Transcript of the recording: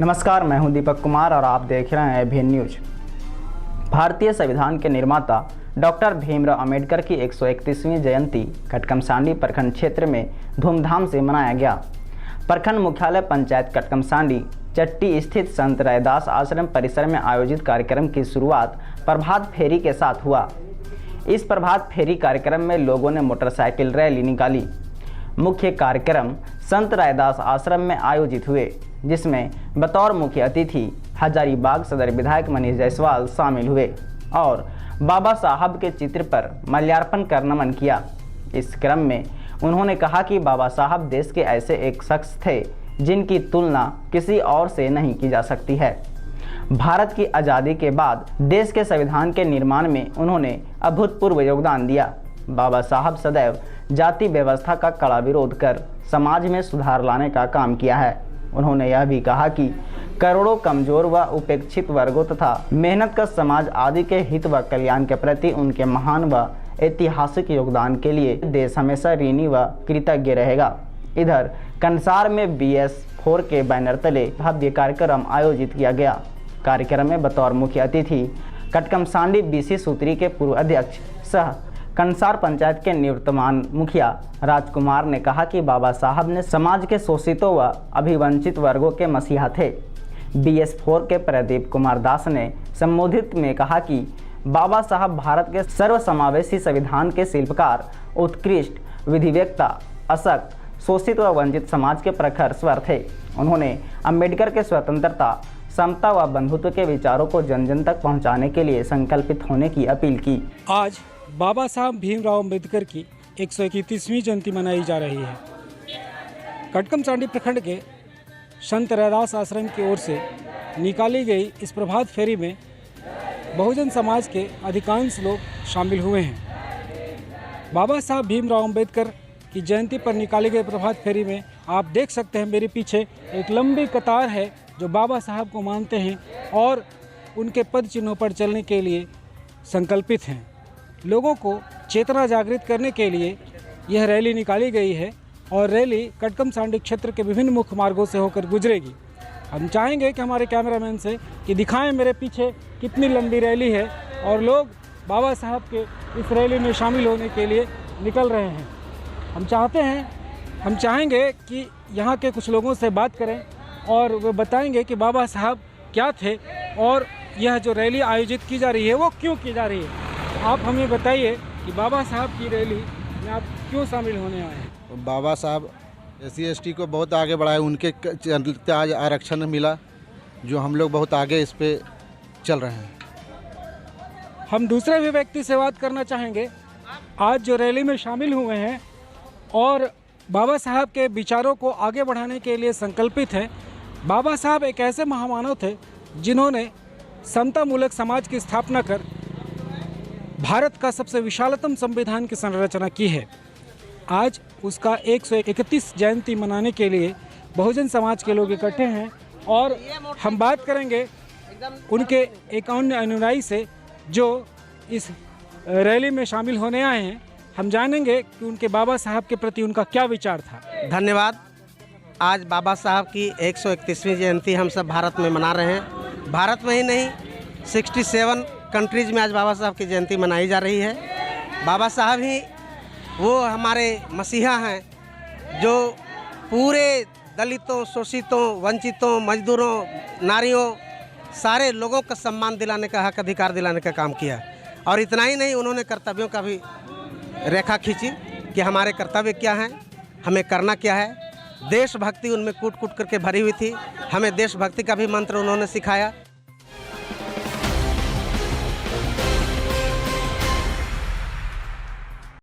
नमस्कार, मैं हूं दीपक कुमार और आप देख रहे हैं एबीएन न्यूज। भारतीय संविधान के निर्माता डॉक्टर भीमराव अंबेडकर की 131वीं जयंती कटकमसांडी प्रखंड क्षेत्र में धूमधाम से मनाया गया। प्रखंड मुख्यालय पंचायत कटकमसांडी चट्टी स्थित संत रैदास आश्रम परिसर में आयोजित कार्यक्रम की शुरुआत प्रभात फेरी के साथ हुआ। इस प्रभात फेरी कार्यक्रम में लोगों ने मोटरसाइकिल रैली निकाली। मुख्य कार्यक्रम संत रैदास आश्रम में आयोजित हुए, जिसमें बतौर मुख्य अतिथि हजारीबाग सदर विधायक मनीष जायसवाल शामिल हुए और बाबा साहब के चित्र पर माल्यार्पण कर नमन किया। इस क्रम में उन्होंने कहा कि बाबा साहब देश के ऐसे एक शख्स थे जिनकी तुलना किसी और से नहीं की जा सकती है। भारत की आज़ादी के बाद देश के संविधान के निर्माण में उन्होंने अभूतपूर्व योगदान दिया। बाबा साहब सदैव जाति व्यवस्था का कड़ा विरोध कर समाज में सुधार लाने का काम किया है। उन्होंने यह भी कहा कि करोड़ों कमजोर व उपेक्षित वर्गों तथा मेहनत का समाज आदि के हित व कल्याण के प्रति उनके महान व ऐतिहासिक योगदान के लिए देश हमेशा ऋणी व कृतज्ञ रहेगा। इधर कंसार में BS4 के बैनर तले भव्य कार्यक्रम आयोजित किया गया। कार्यक्रम में बतौर मुख्य अतिथि कटकमसांडी BC सूत्री के पूर्व अध्यक्ष सह कंसार पंचायत के निवर्तमान मुखिया राजकुमार ने कहा कि बाबा साहब ने समाज के शोषितों व अभिवंचित वर्गों के मसीहा थे। BS4 के प्रदीप कुमार दास ने संबोधित में कहा कि बाबा साहब भारत के सर्वसमावेशी संविधान के शिल्पकार, उत्कृष्ट विधिवेत्ता, अशक्त, शोषित व वंचित समाज के प्रखर स्वर थे। उन्होंने अंबेडकर के स्वतंत्रता, समता व बंधुत्व के विचारों को जन जन तक पहुंचाने के लिए संकल्पित होने की अपील की। आज बाबा साहब भीमराव अंबेडकर की 131वीं जयंती मनाई जा रही है। कटकमसांडी प्रखंड के संत रैदास आश्रम की ओर से निकाली गई इस प्रभात फेरी में बहुजन समाज के अधिकांश लोग शामिल हुए हैं। बाबा साहब भीमराव अंबेडकर की जयंती पर निकाली गई प्रभात फेरी में आप देख सकते हैं, मेरे पीछे एक लंबी कतार है जो बाबा साहब को मानते हैं और उनके पद चिन्हों पर चलने के लिए संकल्पित हैं। लोगों को चेतना जागृत करने के लिए यह रैली निकाली गई है और रैली कटकमसांडी क्षेत्र के विभिन्न मुख्य मार्गों से होकर गुजरेगी। हम चाहेंगे कि हमारे कैमरामैन से कि दिखाएं मेरे पीछे कितनी लंबी रैली है और लोग बाबा साहब के इस रैली में शामिल होने के लिए निकल रहे हैं। हम चाहेंगे कि यहाँ के कुछ लोगों से बात करें और वे बताएंगे कि बाबा साहब क्या थे और यह जो रैली आयोजित की जा रही है वो क्यों की जा रही है। आप हमें बताइए कि बाबा साहब की रैली में आप क्यों शामिल होने आए हैं। बाबा साहब SC ST को बहुत आगे बढ़ाए, उनके चलते आज आरक्षण मिला, जो हम लोग बहुत आगे इस पे चल रहे हैं। हम दूसरे भी व्यक्ति से बात करना चाहेंगे आज जो रैली में शामिल हुए हैं और बाबा साहब के विचारों को आगे बढ़ाने के लिए संकल्पित हैं। बाबा साहब एक ऐसे महामानव थे जिन्होंने समतामूलक समाज की स्थापना कर भारत का सबसे विशालतम संविधान की संरचना की है। आज उसका 131 जयंती मनाने के लिए बहुजन समाज के लोग इकट्ठे हैं और हम बात करेंगे उनके एक अन्य अनुयायी से जो इस रैली में शामिल होने आए हैं। हम जानेंगे कि उनके बाबा साहब के प्रति उनका क्या विचार था। धन्यवाद। आज बाबा साहब की 131वीं जयंती हम सब भारत में मना रहे हैं। भारत में ही नहीं, 67 कंट्रीज़ में आज बाबा साहब की जयंती मनाई जा रही है। बाबा साहब ही वो हमारे मसीहा हैं जो पूरे दलितों, शोषितों, वंचितों, मजदूरों, नारियों, सारे लोगों का सम्मान दिलाने का, हक अधिकार दिलाने का काम किया। और इतना ही नहीं, उन्होंने कर्तव्यों का भी रेखा खींची कि हमारे कर्तव्य क्या हैं, हमें करना क्या है। देशभक्ति उनमें कूट कूट करके भरी हुई थी। हमें देशभक्ति का भी मंत्र उन्होंने सिखाया।